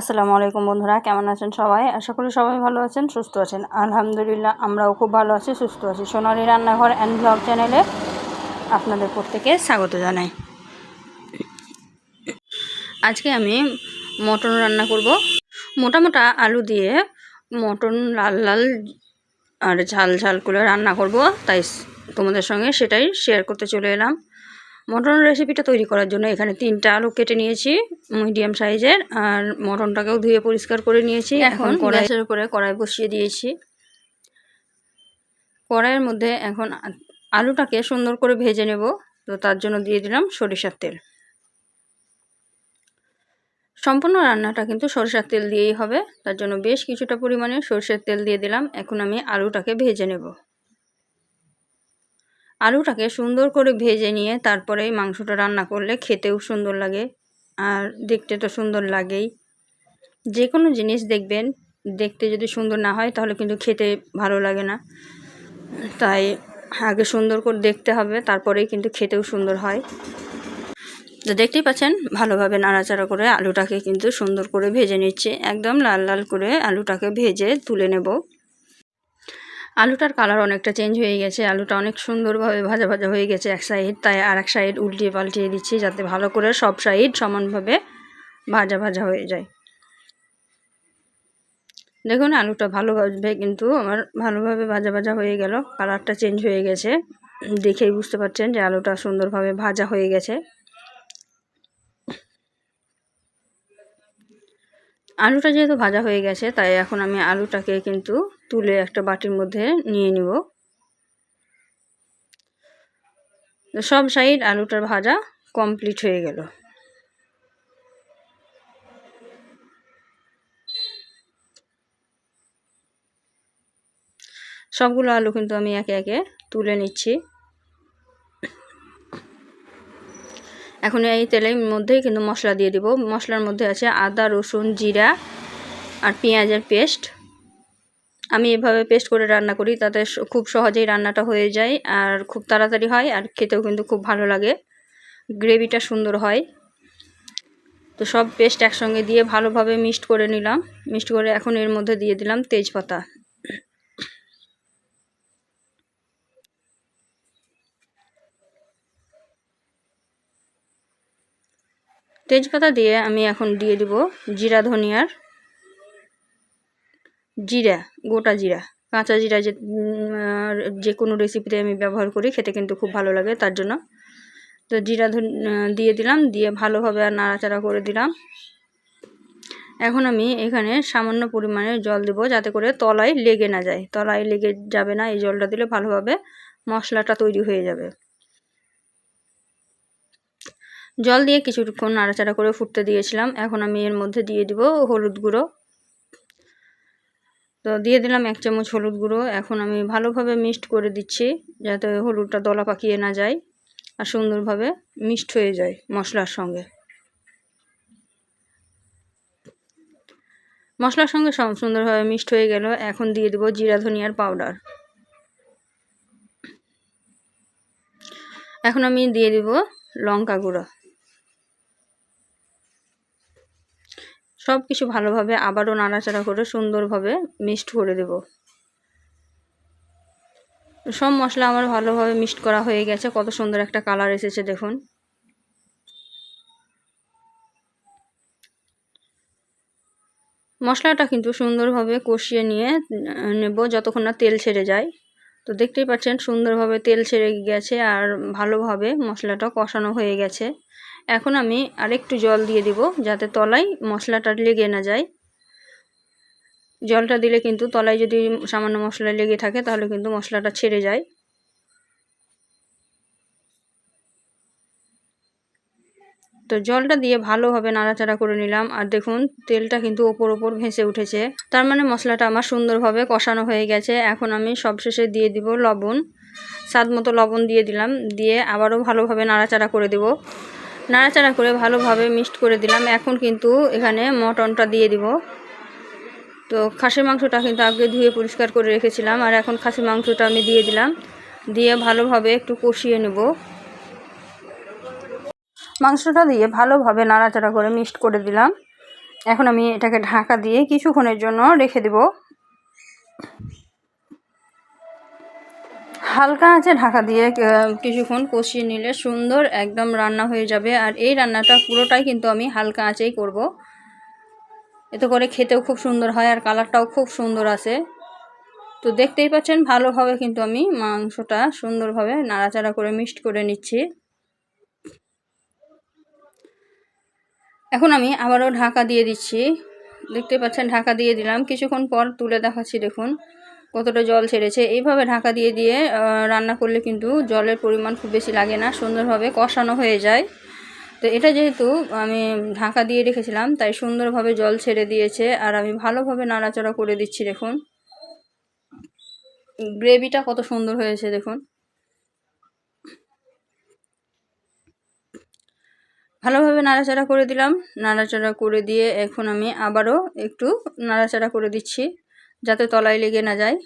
আসসালামু আলাইকুম বন্ধুরা, কেমন আছেন সবাই? আশা করি সবাই ভালো আছেন, সুস্থ আছেন। আলহামদুলিল্লাহ, আমরাও খুব ভালো আছি, সুস্থ আছি। সোনালী রান্নাঘর অ্যান্ড ব্লগ চ্যানেলে আপনাদের প্রত্যেকে স্বাগত জানাই। আজকে আমি মটন রান্না করব। মোটা মোটা আলু দিয়ে মটন লাল লাল আর ঝাল ঝাল করে রান্না করব, তাই তোমাদের সঙ্গে সেটাই শেয়ার করতে চলে এলাম। মটনের রেসিপিটা তৈরি করার জন্য এখানে 3টা আলু কেটে নিয়েছি মিডিয়াম সাইজের, আর মটনটাকেও ধুয়ে পরিষ্কার করে নিয়েছি। এখন গ্যাসের উপরে কড়াই বসিয়ে দিয়েছি। কড়াইয়ের মধ্যে এখন আলুটাকে সুন্দর করে ভেজে নেব। তো তার জন্য দিয়ে দিলাম সরিষার তেল। সম্পূর্ণ রান্নাটা কিন্তু সরিষার তেল দিয়েই হবে, তার জন্য বেশ কিছুটা পরিমাণে সরিষার তেল দিয়ে দিলাম। এখন আমি আলুটাকে ভেজে নেব। আলুটাকে সুন্দর করে ভেজে নিয়ে তারপরে মাংসটা রান্না করলে খেতেও সুন্দর লাগে, আর দেখতে তো সুন্দর লাগেই। যে কোনো জিনিস দেখবেন, দেখতে যদি সুন্দর না হয় তাহলে কিন্তু খেতে ভালো লাগে না। তাই আগে সুন্দর করে দেখতে হবে, তারপরেই কিন্তু খেতেও সুন্দর হয়। তো দেখতেই পাচ্ছেন, ভালোভাবে নাড়াচাড়া করে আলুটাকে কিন্তু সুন্দর করে ভেজে নিচ্ছে। একদম লাল লাল করে আলুটাকে ভেজে তুলে নেব। আলুটার কালার অনেকটা চেঞ্জ হয়ে গেছে, আলুটা অনেক সুন্দরভাবে ভাজা ভাজা হয়ে গেছে এক সাইড। তাই আর এক সাইড উল্টিয়ে পাল্টিয়ে দিচ্ছি, যাতে ভালো করে সব সাইড সমানভাবে ভাজা ভাজা হয়ে যায়। দেখুন, আলুটা ভালোভাবে কিন্তু আমার ভালোভাবে ভাজা ভাজা হয়ে গেল, কালারটা চেঞ্জ হয়ে গেছে। দেখেই বুঝতে পারছেন যে আলুটা সুন্দরভাবে ভাজা হয়ে গেছে। আলুটা যেহেতু ভাজা হয়ে গেছে, তাই এখন আমি আলুটাকে কিন্তু তুলে একটা বাটির মধ্যে নিয়ে নিব। সব সাইড আলুটার ভাজা কমপ্লিট হয়ে গেল। সবগুলো আলু কিন্তু আমি একে একে তুলে নিচ্ছি। এখন এই তেলের মধ্যেই কিন্তু মশলা দিয়ে দিব। মশলার মধ্যে আছে আদা, রসুন, জিরা আর পেঁয়াজের পেস্ট। আমি এভাবে পেস্ট করে রান্না করি, তাতে খুব সহজেই রান্নাটা হয়ে যায় আর খুব তাড়াতাড়ি হয়, আর খেতেও কিন্তু খুব ভালো লাগে, গ্রেভিটা সুন্দর হয়। তো সব পেস্ট একসঙ্গে দিয়ে ভালোভাবে মিক্সড করে নিলাম। মিক্সড করে এখন এর মধ্যে দিয়ে দিলাম তেজপাতা। তেজপাতা দিয়ে আমি এখন দিয়ে দিব জিরা, ধনিয়ার জিরা, গোটা জিরা, কাঁচা জিরা যে কোনো রেসিপিতে আমি ব্যবহার করি, খেতে কিন্তু খুব ভালো লাগে তার জন্য। তো জিরা দিয়ে দিলাম, দিয়ে ভালোভাবে আর নাড়াচাড়া করে দিলাম। এখন আমি এখানে সামান্য পরিমাণে জল দেব, যাতে করে তলায় লেগে না যায়। তলায় লেগে যাবে না, এই জলটা দিলে ভালোভাবে মশলাটা তৈরি হয়ে যাবে। জল দিয়ে কিছুক্ষণ নাড়াচাড়া করে ফুটতে দিয়েছিলাম। এখন আমি এর মধ্যে দিয়ে দিব হলুদ গুঁড়ো। তো দিয়ে দিলাম 1 চামচ হলুদ গুঁড়ো। এখন আমি ভালোভাবে মিক্সড করে দিচ্ছি, যাতে হলুদটা দলা পাকিয়ে না যায় আর সুন্দরভাবে মিক্সড হয়ে যায় মশলার সঙ্গে। মশলার সঙ্গে সুন্দরভাবে মিক্সড হয়ে গেল। এখন দিয়ে দেব জিরা, ধনিয়ার পাউডার। এখন আমি দিয়ে দিব লঙ্কা গুঁড়ো। সব কিছু ভালোভাবে আবারও নাড়াচাড়া করে সুন্দরভাবে মিক্সড করে দেব। সব মশলা আমার ভালোভাবে মিক্সড করা হয়ে গেছে। কত সুন্দর একটা কালার এসেছে দেখুন। মশলাটা কিন্তু সুন্দরভাবে কষিয়ে নিয়ে নেব যতক্ষণ না তেল ছেড়ে যায়। তো দেখতেই পাচ্ছেন সুন্দরভাবে তেল ছেড়ে গেছে আর ভালোভাবে মশলাটা কষানো হয়ে গেছে। এখন আমি আরেকটু জল দিয়ে দিব, যাতে তলায় মশলাটা লেগে না যায়। জলটা দিলে কিন্তু তলায় যদি সামান্য মশলা লেগে থাকে, তাহলে কিন্তু মশলাটা ছেড়ে যায়। তো জলটা দিয়ে ভালোভাবে নাড়াচাড়া করে নিলাম, আর দেখুন তেলটা কিন্তু ওপর ভেসে উঠেছে। তার মানে মশলাটা আমার সুন্দরভাবে কষানো হয়ে গেছে। এখন আমি সবশেষে দিয়ে দিব লবণ। স্বাদ মতো লবণ দিয়ে দিলাম, দিয়ে আবারও ভালোভাবে নাড়াচাড়া করে দেব। নাড়াচাড়া করে ভালোভাবে মিক্সড করে দিলাম। এখন কিন্তু এখানে মটনটা দিয়ে দিব। তো খাসির মাংসটা কিন্তু আগে ধুয়ে পরিষ্কার করে রেখেছিলাম, আর এখন খাসির মাংসটা আমি দিয়ে দিলাম। দিয়ে ভালোভাবে একটু কষিয়ে নেব। মাংসটা দিয়ে ভালোভাবে নাড়াচাড়া করে মিক্সড করে দিলাম। এখন আমি এটাকে ঢাকা দিয়ে কিছুক্ষণের জন্য রেখে দেব। হালকা আঁচে ঢাকা দিয়ে কিছুক্ষণ কষিয়ে নিলে সুন্দর একদম রান্না হয়ে যাবে। আর এই রান্নাটা পুরোটাই কিন্তু আমি হালকা আঁচেই করব, এতে করে খেতেও খুব সুন্দর হয় আর কালারটাও খুব সুন্দর আসে। তো দেখতেই পাচ্ছেন ভালোভাবে কিন্তু আমি মাংসটা সুন্দরভাবে নাড়াচাড়া করে মিক্সড করে নিচ্ছি। এখন আমি আবারও ঢাকা দিয়ে দিচ্ছি। দেখতে পাচ্ছেন ঢাকা দিয়ে দিলাম, কিছুক্ষণ পর তুলে দেখাচ্ছি, দেখুন কতটা জল ছেড়েছে। এইভাবে ঢাকা দিয়ে দিয়ে রান্না করলে কিন্তু জলের পরিমাণ খুব বেশি লাগে না, সুন্দরভাবে কষানো হয়ে যায়। তো এটা যেহেতু আমি ঢাকা দিয়ে রেখেছিলাম তাই সুন্দরভাবে জল ছেড়ে দিয়েছে। আর আমি ভালোভাবে নাড়াচাড়া করে দিচ্ছি। দেখুন গ্রেভিটা কত সুন্দর হয়েছে, দেখুন ভালোভাবে নাড়াচাড়া করে দিলাম। নাড়াচাড়া করে দিয়ে এখন আমি আবারও একটু নাড়াচাড়া করে দিচ্ছি যাতে তলায় লেগে না যায়।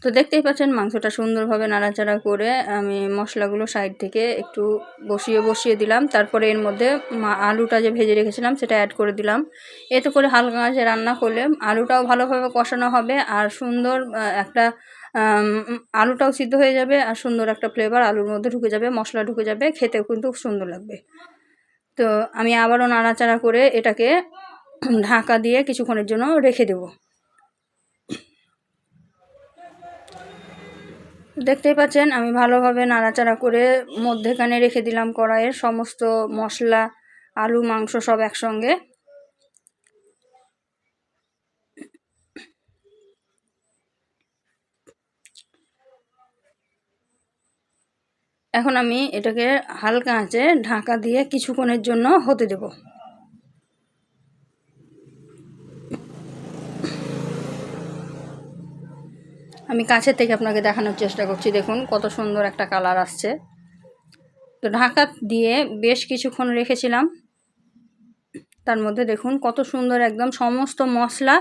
তো দেখতেই পাচ্ছেন মাংসটা সুন্দরভাবে নাড়াচাড়া করে আমি মশলাগুলো সাইড থেকে একটু বসিয়ে দিলাম। তারপরে এর মধ্যে আলুটা যে ভেজে রেখেছিলাম সেটা অ্যাড করে দিলাম। এতে করে হালকা আঁচে রান্না করলে আলুটাও ভালোভাবে কষানো হবে আর সুন্দর একটা আলুটাও সিদ্ধ হয়ে যাবে আর সুন্দর একটা ফ্লেভার আলুর মধ্যে ঢুকে যাবে, মশলা ঢুকে যাবে, খেতেও কিন্তু সুন্দর লাগবে। তো আমি আবারও নাড়াচাড়া করে এটাকে ঢাকা দিয়ে কিছুক্ষণের জন্য রেখে দেব। দেখতেই পাচ্ছেন আমি ভালোভাবে নাড়াচাড়া করে মধ্যেখানে রেখে দিলাম কড়াইয়ের সমস্ত মশলা, আলু, মাংস সব একসঙ্গে। এখন আমি এটাকে হালকা আঁচে ঢাকা দিয়ে কিছুক্ষণের জন্য হতে দেব। আমি কাছের থেকে আপনাকে দেখানোর চেষ্টা করছি, দেখুন কত সুন্দর একটা কালার আসছে। তো ঢাকা দিয়ে বেশ কিছুক্ষণ রেখেছিলাম, তার মধ্যে দেখুন কত সুন্দর একদম সমস্ত মশলা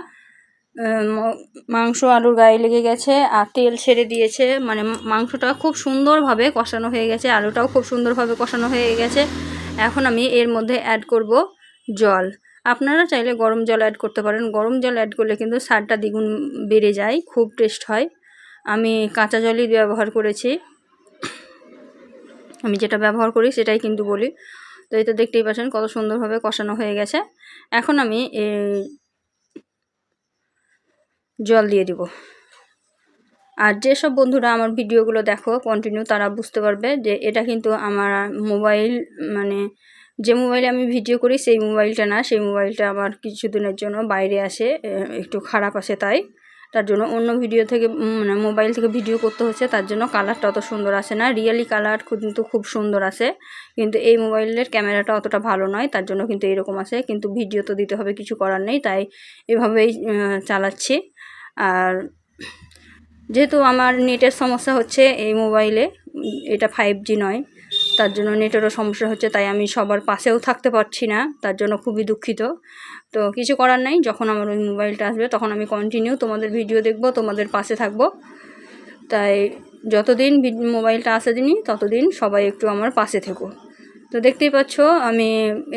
মাংস আলুর গায়ে লেগে গেছে আর তেল ছেড়ে দিয়েছে। মানে মাংসটা খুব সুন্দরভাবে কষানো হয়ে গেছে, আলুটাও খুব সুন্দরভাবে কষানো হয়ে গেছে। এখন আমি এর মধ্যে অ্যাড করব জল। আপনারা চাইলে গরম জল অ্যাড করতে পারেন, গরম জল অ্যাড করলে কিন্তু স্বাদটা দ্বিগুণ বেড়ে যায়, খুব টেস্ট হয়। আমি কাঁচা জলই ব্যবহার করেছি, আমি যেটা ব্যবহার করি সেটাই কিন্তু বলি। তো এই তো দেখতেই পাচ্ছেন কত সুন্দরভাবে কষানো হয়ে গেছে। এখন আমি জল দিয়ে দিব। আর যেসব বন্ধুরা আমার ভিডিওগুলো দেখো কন্টিনিউ তারা বুঝতে পারবে যে এটা কিন্তু আমার মোবাইল, মানে যে মোবাইলে আমি ভিডিও করি সেই মোবাইলটা না, সেই মোবাইলটা আমার কিছুদিনের জন্য বাইরে আসে, একটু খারাপ আসে, তার জন্য অন্য ভিডিও থেকে মানে মোবাইল থেকে ভিডিও করতে হচ্ছে, তার জন্য কালারটা অত সুন্দর আসে না। রিয়েলি কালার কিন্তু খুব সুন্দর আসে, কিন্তু এই মোবাইলের ক্যামেরাটা অতটা ভালো নয়, তার জন্য কিন্তু এরকম আসে। কিন্তু ভিডিও তো দিতে হবে, কিছু করার নেই, তাই এভাবেই চালাচ্ছি। আর যেহেতু আমার নেটের সমস্যা হচ্ছে এই মোবাইলে, এটা 5G নয়, তার জন্য নেটেরও সমস্যা হচ্ছে, তাই আমি সবার পাশেও থাকতে পারছি না, তার জন্য খুবই দুঃখিত। তো কিছু করার নেই, যখন আমার ওই মোবাইলটা আসবে তখন আমি কন্টিনিউ তোমাদের ভিডিও দেখব, তোমাদের পাশে থাকব। তাই যতদিন মোবাইলটা আসে দিনই ততদিন সবাই একটু আমার পাশে থেকো। তো দেখতেই পাচ্ছ আমি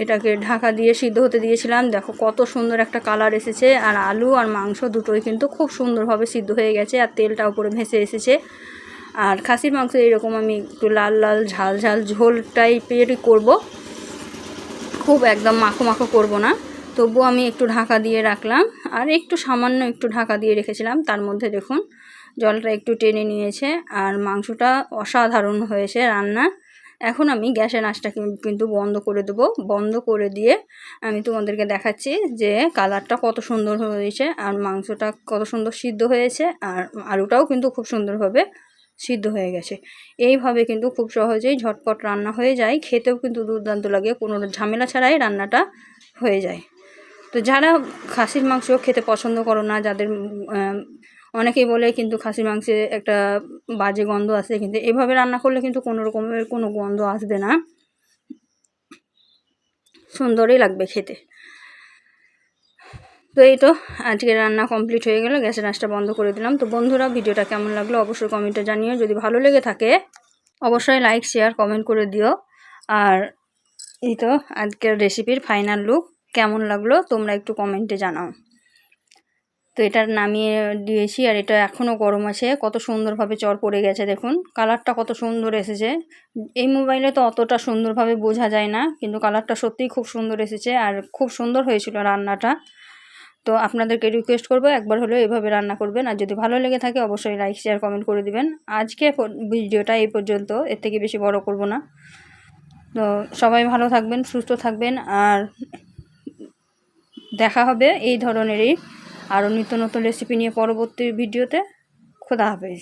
এটাকে ঢাকা দিয়ে সিদ্ধ হতে দিয়েছিলাম, দেখো কত সুন্দর একটা কালার এসেছে। আর আলু আর মাংস দুটোই কিন্তু খুব সুন্দরভাবে সিদ্ধ হয়ে গেছে আর তেলটা উপরে ভেসে এসেছে। আর খাসির মাংস এরকম আমি একটু লাল লাল ঝাল ঝাল ঝোল টাইপেরই করব, খুব একদম মাখো মাখো করব না। তবুও আমি একটু ঢাকা দিয়ে রাখলাম আর একটু সামান্য একটু ঢাকা দিয়ে রেখেছিলাম, তার মধ্যে দেখুন জলটা একটু টেনে নিয়েছে আর মাংসটা অসাধারণ হয়েছে রান্না। এখন আমি গ্যাসের আঁচটা কিন্তু বন্ধ করে দেবো। বন্ধ করে দিয়ে আমি তোমাদেরকে দেখাচ্ছি যে কালারটা কত সুন্দর হয়েছে আর মাংসটা কত সুন্দর সিদ্ধ হয়েছে আর আলুটাও কিন্তু খুব সুন্দরভাবে সিদ্ধ হয়ে গেছে। এইভাবে কিন্তু খুব সহজেই ঝটপট রান্না হয়ে যায়, খেতেও কিন্তু দুর্দান্ত লাগে, কোনো ঝামেলা ছাড়াই রান্নাটা হয়ে যায়। তো যারা খাসির মাংস খেতে পছন্দ করো না, যাদের অনেকেই বলে কিন্তু খাসির মাংসে একটা বাজে গন্ধ আসে, কিন্তু এভাবে রান্না করলে কিন্তু কোনো রকমের কোনো গন্ধ আসবে না, সুন্দরই লাগবে খেতে। তো এই তো আজকে রান্না কমপ্লিট হয়ে গেল, গ্যাসের আঁচটা বন্ধ করে দিলাম। তো বন্ধুরা ভিডিওটা কেমন লাগলো অবশ্যই কমেন্টে জানিও, যদি ভালো লেগে থাকে অবশ্যই লাইক শেয়ার কমেন্ট করে দিও। আর এই তো আজকের রেসিপির ফাইনাল লুক, কেমন লাগলো তোমরা একটু কমেন্টে জানাও। তো এটা নামিয়ে দিয়েছি আর এটা এখনও গরম আছে, কত সুন্দরভাবে চড় পড়ে গেছে দেখুন, কালারটা কত সুন্দর এসেছে। এই মোবাইলে তো অতটা সুন্দরভাবে বোঝা যায় না, কিন্তু কালারটা সত্যিই খুব সুন্দর এসেছে আর খুব সুন্দর হয়েছিল রান্নাটা। তো আপনাদেরকে রিকোয়েস্ট করবো একবার হলেও এভাবে রান্না করবেন, আর যদি ভালো লেগে থাকে অবশ্যই লাইক শেয়ার কমেন্ট করে দিবেন। আজকে ভিডিওটা এই পর্যন্ত, এর থেকে বেশি বড় করব না। তো সবাই ভালো থাকবেন, সুস্থ থাকবেন, আর দেখা হবে এই ধরনেরই আরও নিত্য নতুন রেসিপি নিয়ে পরবর্তী ভিডিওতে। খোদা হাফেজ।